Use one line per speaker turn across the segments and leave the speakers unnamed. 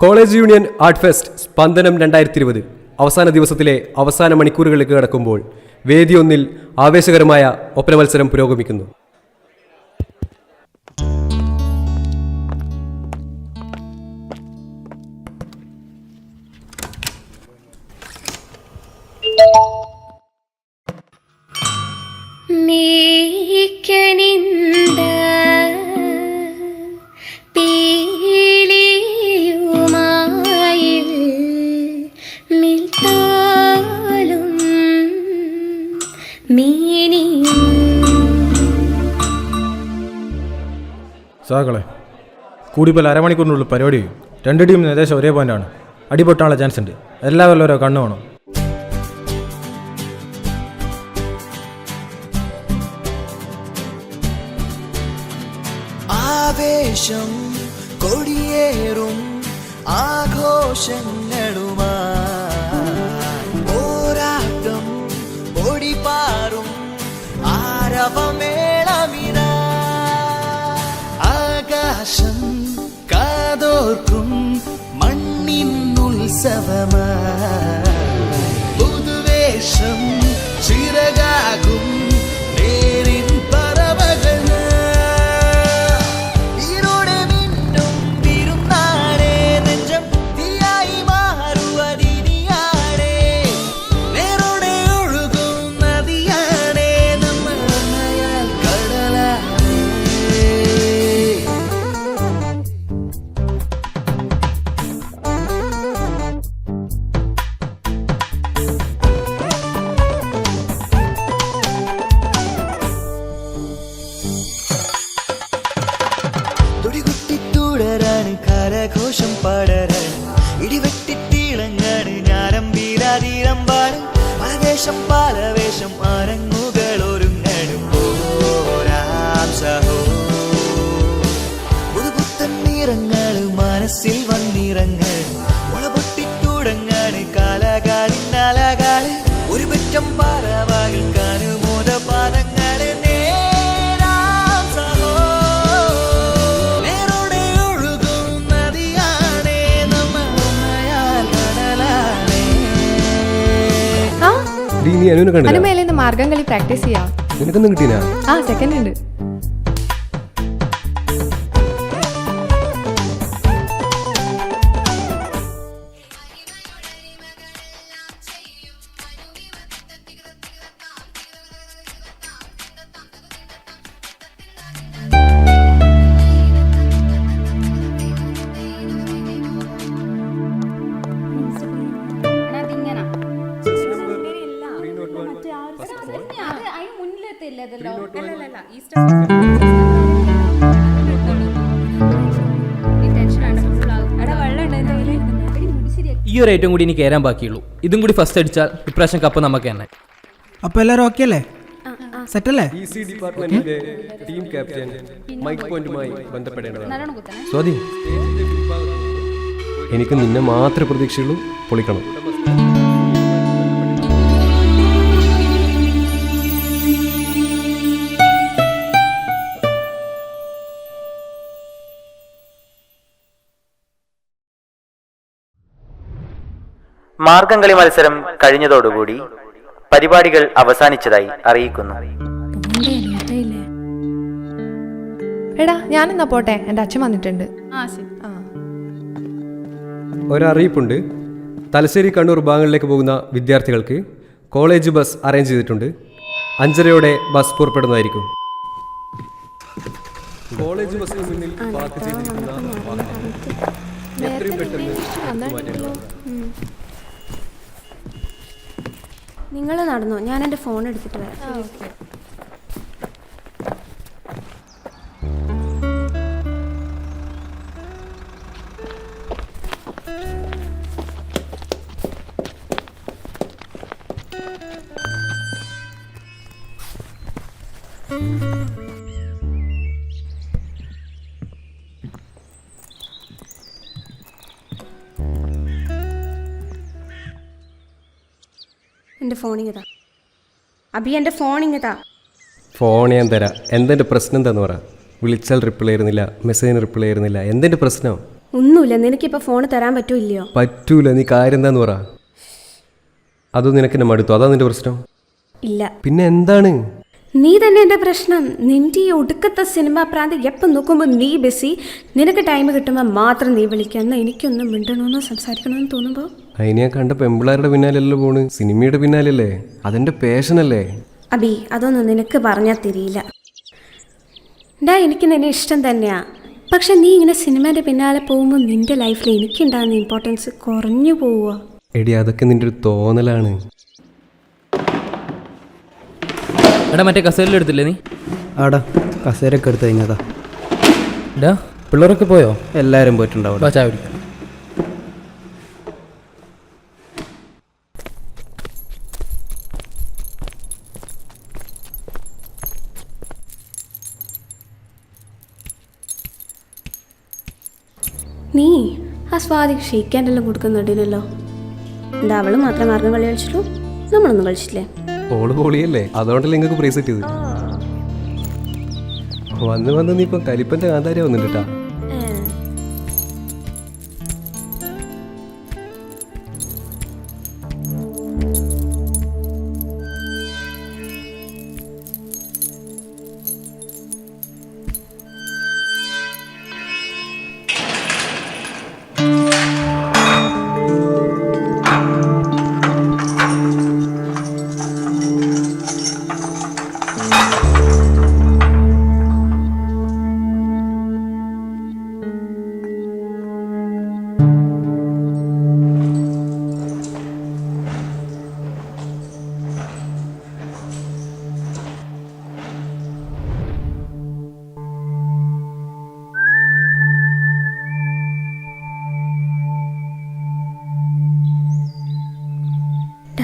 College union art fest സ്പന്ദനം 2020 അവസാന ദിവസത്തിലെ അവസാന മണിക്കൂറുകളിലേക്ക് കടക്കുമ്പോൾ വേദിയൊന്നിൽ ആവേശകരമായ ഒപ്പന മത്സരം പുരോഗമിക്കുന്നു.
സാകളെ കൂടിപ്പോൾ അരമണിക്കൂറിനുള്ളിൽ പരിപാടി ചെയ്യും. രണ്ട് ടീമിന് ഏകദേശം ഒരേ പോയിന്റാണ്. അടിപൊട്ടാനുള്ള ചാൻസ് ഉണ്ട്. എല്ലാവരും ഓരോ കണ്ണു വേണം.
ആവേശം കൊടിയേറും ആഘോഷങ്ങളുമായി പോരാട്ടം പൊടിപാറും ആരവമേളമിത ആകാശം കാതോർക്കും മണ്ണിനുത്സവമായി പുതുവേഷം ചിറകാകും നേരിൻ പറവകൾ ഈരോടെ മിന്നും വിരുന്നാടേ നെഞ്ചം തീയായി മാറുവതിനിയാടേ നേരോടെ ഒഴുകും നദിയാടേ നമ്മൾ അണയാൽ കടലാടേ. തുടികുട്ടിത്തുടരാണ് കരഘോഷം പടരാണ് ഇടിവെട്ടിത്തിളങ്ങാണ് ഞാനമ്പീരാതീരമ്പാണ് പരദേശം പാലവേഷം അരങ്ങുകൾ ഒരുങ്ങാണ് പോരാം സഹോ പുതുപുത്തൻ നിറങ്ങൾ മനസ്സിൽ വന്നിറങ്ങാണ് മുളപൊട്ടിത്തുടങ്ങാണ് കാലകാലിനാലകാല് ഒരു പറ്റം പാറവാകിൽ കാനുമോദ പാദങ്ങള് നേരാം സഹോ നേരോടെ ഒഴുകും നദിയാണേ നമ്മൾ അണയാൽ കടലാണേ.
നീ അനുവിനെ കണ്ടില്ല?
അനുമേലേന്ന് മാർഗം കളി പ്രാക്ടീസ് ചെയ്യാം.
നിനക്കൊന്നും കിട്ടീനാ?
സെക്കൻഡ് ഉണ്ട്.
ഈ ഒരു ഐറ്റം കൂടി ഇനി കയറാൻ ബാക്കിയുള്ളൂ. ഇതും കൂടി ഫസ്റ്റ് അടിച്ചാൽ ഇപ്രാവശ്യം കപ്പ് നമുക്ക് തന്നെ.
അപ്പൊ എല്ലാവരും ഓക്കെ അല്ലേ? സെറ്റ് അല്ലേ?
EC ഡിപ്പാർട്ട്മെന്റിന്റെ ടീം ക്യാപ്റ്റൻ മൈക്ക് പോയിന്റുമായി ബന്ധപ്പെടേണ്ടതാണ്. സ്വാതി, എനിക്ക് നിന്നെ മാത്രമേ പ്രതീക്ഷയുള്ളൂ. പൊളിക്കണം.
മാർഗംകളി മത്സരം കഴിഞ്ഞതോടുകൂടി പരിപാടികൾ അവസാനിച്ചതായി അറിയിക്കുന്നു.
എടാ ഞാനെന്നാ പോട്ടെ, എൻ്റെ അച്ഛൻ വന്നിട്ടുണ്ട്.
ഒരറിയിപ്പുണ്ട്. തലശ്ശേരി കണ്ണൂർ ഭാഗങ്ങളിലേക്ക് പോകുന്ന വിദ്യാർത്ഥികൾക്ക് കോളേജ് ബസ് അറേഞ്ച് ചെയ്തിട്ടുണ്ട്. 5:30 ബസ് പുറപ്പെടുന്നതായിരിക്കും. കോളേജ് ബസ്സിന് മുന്നിൽ പാർക്ക് ചെയ്തിരിക്കുന്ന വാഹനം എത്രയും പെട്ടെന്ന്
നിങ്ങൾ നടന്നോ, ഞാൻ എൻ്റെ ഫോൺ എടുത്തിട്ട് വരാം. എൻ്റെ ഫോണിങ്ങതാ അബി, എൻ്റെ ഫോണിങ്ങതാ.
ഫോൺ ഞാൻ തരാം. എന്തെൻ്റെ പ്രശ്നം എന്താന്ന് പറ. വിളിച്ചാൽ റിപ്ലൈ ചെയ്യുന്നില്ല, മെസ്സേജിന് റിപ്ലൈ ചെയ്യുന്നില്ല. എന്തെൻ്റെ പ്രശ്നം?
ഒന്നുമില്ല, നിനക്കിപ്പോൾ ഫോൺ തരാൻ പറ്റൂല്ലയോ?
പറ്റൂല. നീ കാര്യം എന്താന്ന് പറ. അതോ നിനക്കെന്നെ മടുത്തു? അതാ നിന്റെ പ്രശ്നം?
ഇല്ല.
പിന്നെ എന്താണ്?
നീ തന്നെ എൻ്റെ പ്രശ്നം. നിന്റെ ഈ ഒടുക്കത്തെ സിനിമ പ്രാന്ത് എപ്പം നോക്കുമ്പോൾ നീ ബിസി. നിനക്ക് ടൈം കിട്ടുമ്പോൾ മാത്രം നീ വിളിക്കുക. എന്നാൽ എനിക്കൊന്നും മിണ്ടണമെന്നോ സംസാരിക്കണമെന്ന് തോന്നുമ്പോൾ
അതിന് ഞാൻ കണ്ട പെമ്പിളാരുടെ പിന്നാലെയല്ലോ പോണ്, സിനിമയുടെ പിന്നാലല്ലേ. അതെന്റെ പാഷനല്ലേ.
അബി, അതൊന്നും നിനക്ക് പറഞ്ഞാൽ തിരിയില്ല. എനിക്ക് നിന്നെ ഇഷ്ടം തന്നെയാ. പക്ഷെ നീ ഇങ്ങനെ സിനിമേൻ്റെ പിന്നാലെ പോകുമ്പോൾ നിന്റെ ലൈഫിൽ എനിക്കുണ്ടാകുന്ന ഇമ്പോർട്ടൻസ് കുറഞ്ഞു പോവുക.
എടി, അതൊക്കെ നിന്റെ ഒരു തോന്നലാണ്.
എടാ മറ്റേ കസേരയിലെടുത്തില്ലേ നീ?
ആടാ കസേരൊക്കെ എടുത്ത് കഴിഞ്ഞതാ.
എടാ പിള്ളേരൊക്കെ പോയോ?
എല്ലാവരും പോയിട്ടുണ്ടാവും.
ചായ കുടിക്കാം.
നീ ആ സ്വാതി ഷെയ്ക്കാൻ്റെല്ലാം കൊടുക്കുന്നുണ്ടല്ലോ. എന്താ അവള് മാത്രം മാർഗം കളി കളിച്ചിട്ടു? നമ്മളൊന്നും കളിച്ചില്ലേ?
ഓള് പൊളിയല്ലേ, അതുകൊണ്ടല്ലേ നിങ്ങൾക്ക് പ്രൈസ് കിട്ടിയത്. വന്ന് നീ ഇപ്പം കലിപ്പന്റെ കാന്താരി വന്നിട്ടാ.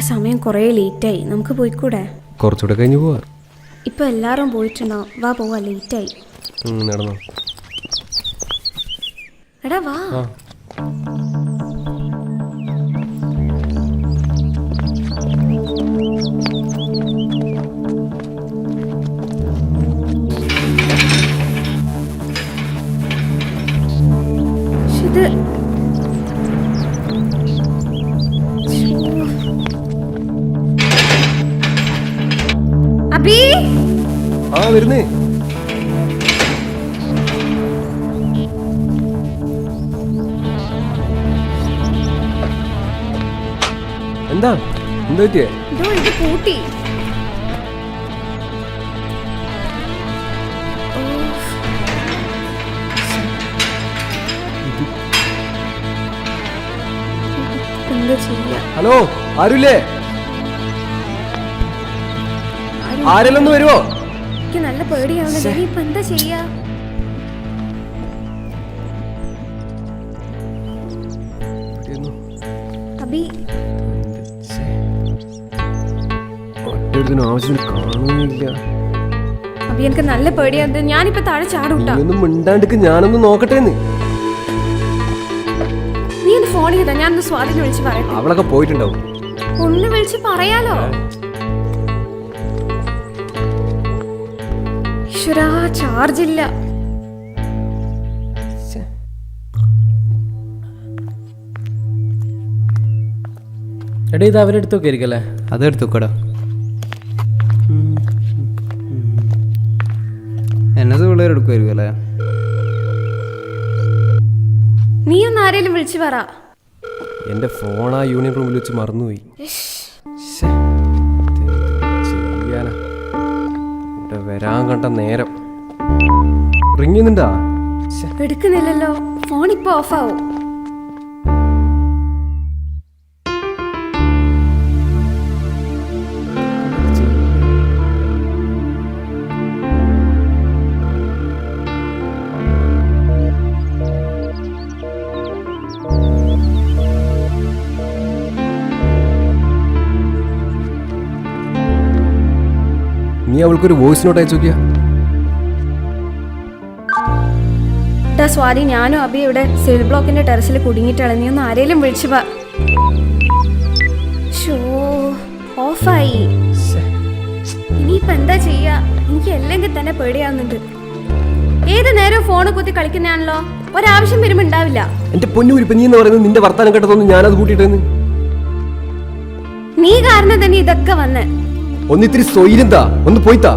സമയം കുറേ ലേറ്റായി, നമുക്ക് പോയിക്കൂടെ?
കുറച്ചുകൂടെ കഴിഞ്ഞ് പോവാ.
ഇപ്പൊ എല്ലാരും പോയിട്ടുണ്ടോ? വാ പോവാ, ലേറ്റായി.
നടന്നോ.
എടാ വാ. ഇത് അബി
വരുന്നേ. എന്താ പറ്റിയേ?
ഇത് പൂട്ടി. എന്താ ചെയ്യാ?
ഹലോ, ആരുല്ലേ? ആരെല്ലാം ഒന്ന് വരുവോ?
എനിക്ക് നല്ല പേടിയാവുന്നുണ്ട്. നീ ഇപ്പൊ എന്താ ചെയ്യാ? അബി
ആവശ്യം കാണുന്നില്ല.
അബി എനിക്ക് നല്ല പേടിയാവുന്നത്. ഞാനിപ്പോ താഴെ ചാടൂട്ടാ.
ഒന്നും മിണ്ടാണ്ടിക്ക്, ഞാനൊന്ന് നോക്കട്ടെ.
നീ എന്റെ ഫോൺ ചെയ്താ ഞാനൊന്ന് സ്വാതിനെ വിളിച്ച് പറയട്ടെ.
അവളൊക്കെ പോയിട്ടുണ്ടാവും.
ഒന്ന് വിളിച്ച് പറയാലോ. ഈശ്വരാ, ചാർജ് ഇല്ല.
എടാ ഇത് അവരെടുത്തൊക്കെ ആയിരിക്കല്ലേ?
അതെടുത്തോക്കടാ. എന്നത് പിള്ളേരെടുക്കുമായിരിക്കും അല്ലേ?
നീ ഒന്ന് ആരെങ്കിലും വിളിച്ചു പറ.
എന്റെ ഫോൺ ആ യൂണിയൻ റൂമിൽ വെച്ച് മറന്നുപോയി. ചെയ്യാനാ, ഇവിടെ വരാൻ കണ്ട നേരം. റിങ് ചെയ്യുന്നുണ്ടാ?
എടുക്കുന്നില്ലല്ലോ. ഫോൺ ഇപ്പൊ ഓഫാവും.
നീ അവൾക്കൊരു വോയിസ് നോട്ട് അയച്ചു നോക്കിയാ?
സ്വാതി, ഞാനും അബി ഇവിടെ സെൽ ബ്ലോക്കിന്റെ ടെറസിൽ കുടുങ്ങിയിട്ടാണ്. നീ ഒന്ന് ആരെങ്കിലും വിളിച്ചു പറ. ഓഫായി. ഇനിയിപ്പോ എന്താ ചെയ്യാ? എനിക്ക് അല്ലെങ്കിൽ തന്നെ പേടിയാവുന്നുണ്ട്. ഏത് നേരം ഫോണ് കുത്തി കളിക്കുന്നതാണല്ലോ, ഒരാവശ്യം വരുമ്പോ ഉണ്ടാവില്ല.
എന്റെ പൊന്നൂരിപ്പ നീ എന്ന് പറയുന്നത് നിന്റെ വർത്താനം കേട്ടതൊന്നും ഞാനത് കൂട്ടിയിട്ടെന്ന്.
നീ കാരണം തന്നെ ഇതൊക്കെ വന്ന്.
ഒന്നിത്തിരി സ്വൈര്യന്താ, ഒന്ന് പോയിത്താ.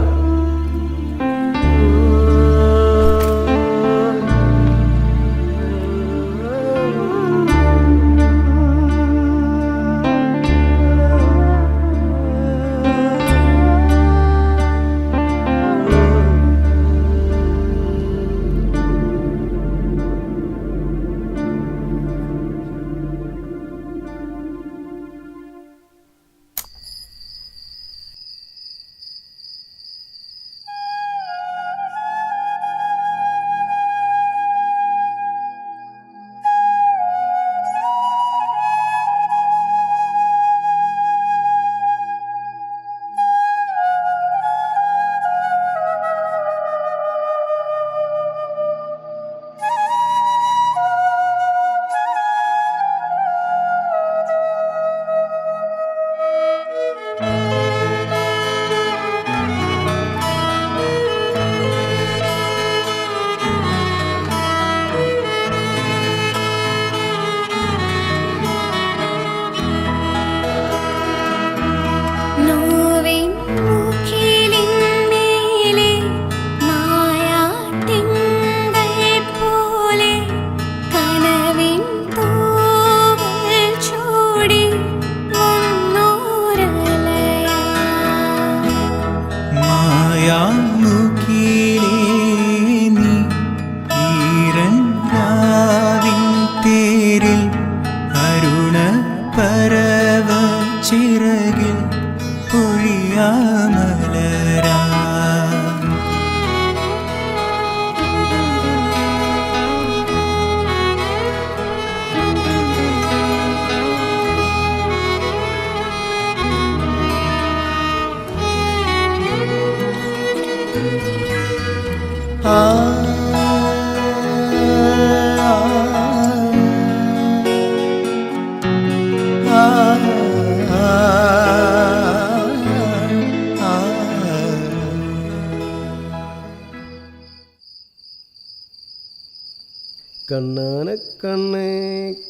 കണ്ണാന കണ്ണേ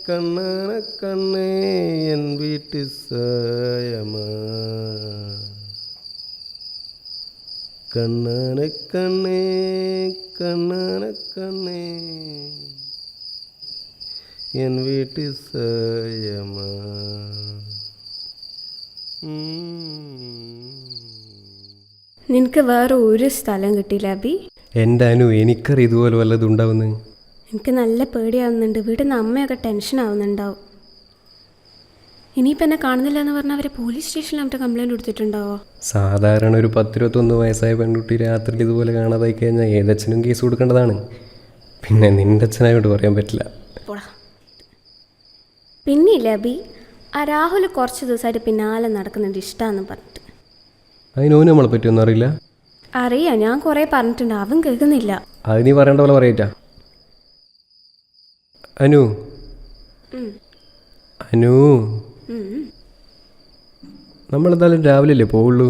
കണ്ണാന കണ്ണേ എൻ വീട്ടു സായമാ കണ്ണാന കണ്ണേ കണ്ണാന കണ്ണേ എൻ വീട്ടു സായമാ.
നിനക്ക് വേറെ ഒരു സ്ഥലം കിട്ടിയില്ല അബി?
എൻ്റെ അനു, എനിക്കറിയാം ഇതുപോലെ വല്ലതും ഉണ്ടാവുന്നു.
എനിക്ക് നല്ല പേടിയാവുന്നുണ്ട്. വീട്ടിൽ നിന്ന് അമ്മയൊക്കെ ടെൻഷൻ ആവുന്നുണ്ടാവും. ഇനിയിപ്പോൾ എന്നെ കാണുന്നില്ല എന്ന് പറഞ്ഞാൽ അവരെ പോലീസ് സ്റ്റേഷനിൽ അവരുടെ കംപ്ലൈൻറ്റ് കൊടുത്തിട്ടുണ്ടാവോ?
സാധാരണ ഒരു 10-21 വയസ്സായ പെൺകുട്ടി രാത്രിയിൽ ഇതുപോലെ കാണാതായി കഴിഞ്ഞാൽ ഏതച്ഛനും കേസ് കൊടുക്കേണ്ടതാണ്. പിന്നെ നിൻ്റെ അച്ഛനായോട്ട് പറയാൻ പറ്റില്ല.
പിന്നെയില്ല അബി, ആ രാഹുൽ കുറച്ച് ദിവസമായിട്ട് പിന്നാലെ നടക്കുന്നുണ്ട് ഇഷ്ടമാണെന്ന് പറഞ്ഞിട്ട്.
അതിനോന് നമ്മളെ പറ്റിയൊന്നും അറിയില്ല.
അറിയാം, ഞാൻ കുറേ പറഞ്ഞിട്ടുണ്ട്, അവൻ കേൾക്കുന്നില്ല.
അത് നീ പറയേണ്ട പോലെ പറയറ്റാ. അനു അനു, നമ്മളെന്തായാലും രാവിലെ അല്ലേ പോവുള്ളൂ.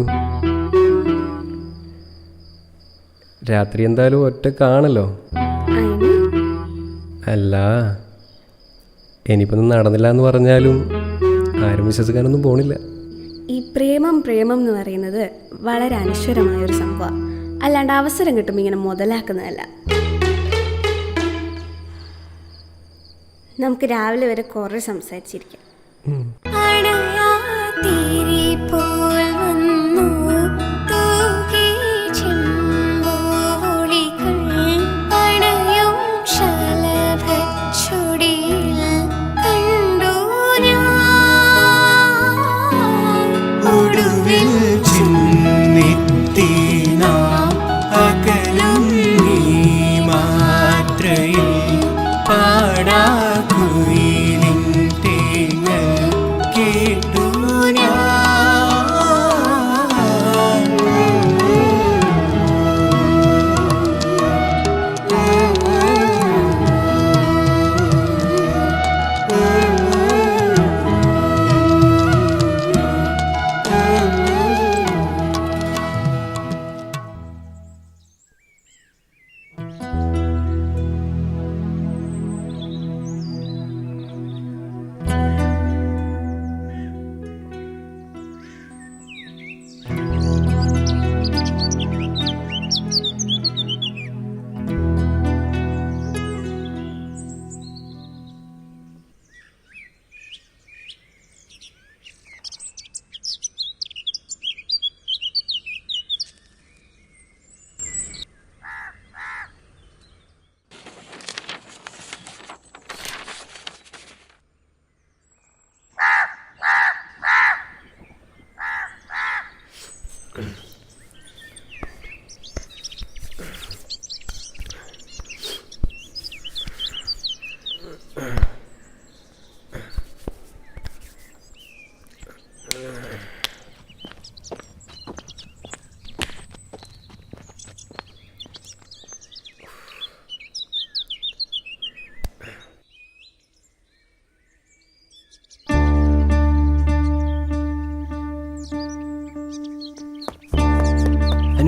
രാത്രി എന്തായാലും ഒറ്റക്കാണല്ലോ. അല്ല, ഇനിയിപ്പം നടന്നില്ല എന്ന് പറഞ്ഞാലും ആരും വിശ്വസിക്കാനൊന്നും പോണില്ല.
ഈ പ്രേമം എന്ന് പറയുന്നത് വളരെ അനശ്വരമായൊരു സംഭവം, അല്ലാണ്ട് അവസരം കിട്ടുമ്പോൾ ഇങ്ങനെ മുതലാക്കുന്നതല്ല. നമുക്ക് രാവിലെ വരെ കുറേ സംസാരിച്ചിരിക്കാം.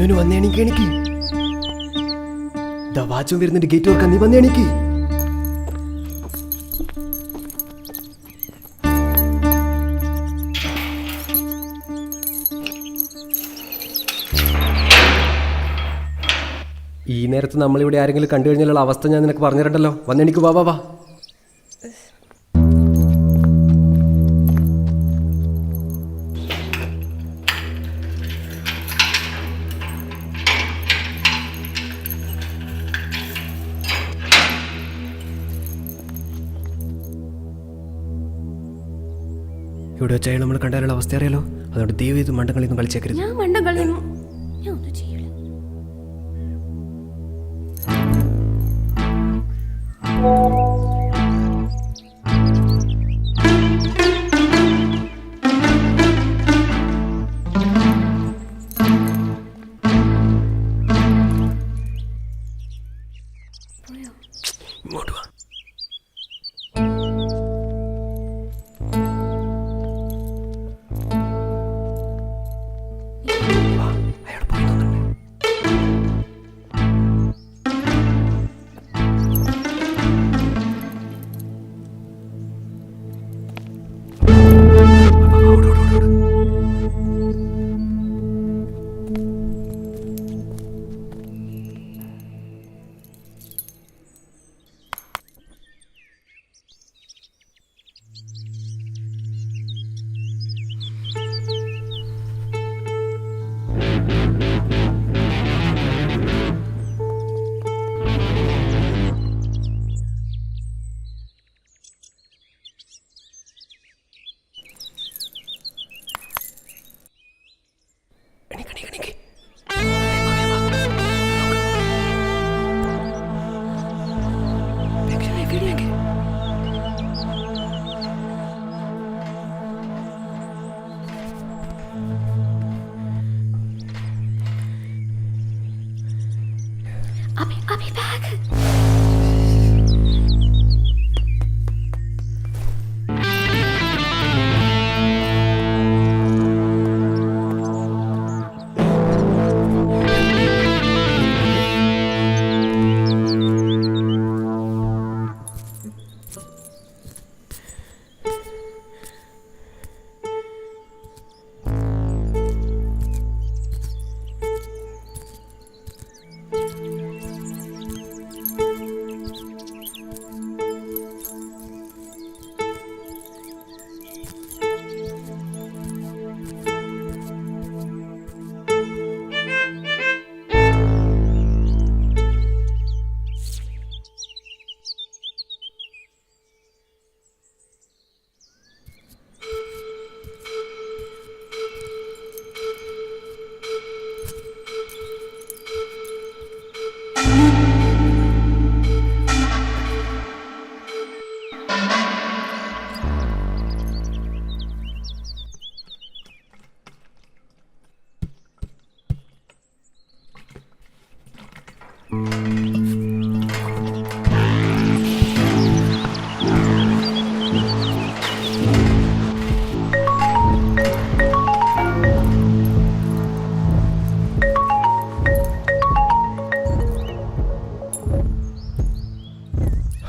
അനുവിന് വന്നേ എനിക്ക് വാച്ചും വരുന്നുണ്ട്, ഗേറ്റ് ഓർക്കാൻ. നീ വന്നേ എനിക്ക്. ഈ നേരത്ത് നമ്മളിവിടെ ആരെങ്കിലും കണ്ടു കഴിഞ്ഞാലുള്ള അവസ്ഥ ഞാൻ നിനക്ക് പറഞ്ഞിട്ടുണ്ടല്ലോ. വന്നെനിക്ക് വാ വാ വാ. ഇവിടെ വെച്ചാൽ നമ്മൾ കണ്ടാലുള്ള അവസ്ഥ അറിയാലോ. അതുകൊണ്ട് ദൈവം ഇത് മണ്ടങ്ങളിന്നും കളിച്ചേക്കരുത്.
ഞാൻ മണ്ടകളിന്നും ഞാൻ ഒന്നും ചെയ്യില്ല.
ഇങ്ങോട്ട് വാ.
अभी बैग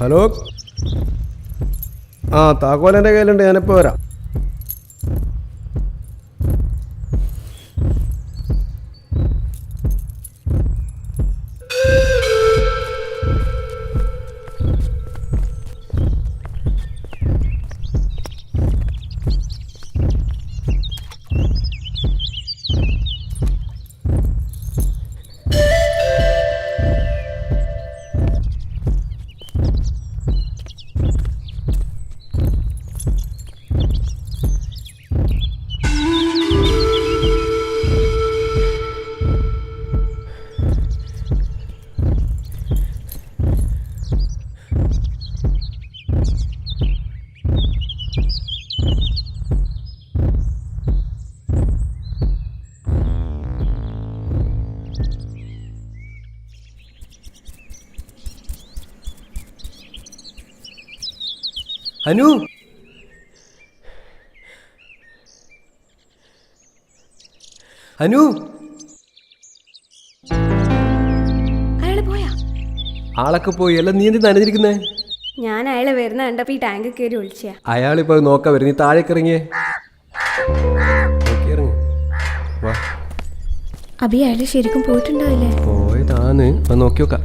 ഹലോ, ആ താക്കോലെൻ്റെ കയ്യിലുണ്ട്, ഞാനിപ്പോൾ വരാം.
അനു, അനു, ആളൊക്കെ പോയി അല്ല നീ എന്ത് നനഞ്ഞിരിക്കുന്നേ?
ഞാൻ അയാളെ വരുന്ന കണ്ടപ്പോൾ ഈ ടാങ്ക് കയറി ഒളിച്ചാ.
അയാളിപ്പോ നോക്കാൻ വരും, നീ താഴേക്ക് ഇറങ്ങിയേ. ഇറങ്ങി വാ.
അബി അയാൾ ശരിക്കും പോയിട്ടുണ്ടാവില്ലേ?
പോയതാണ്, നോക്കി നോക്കാം.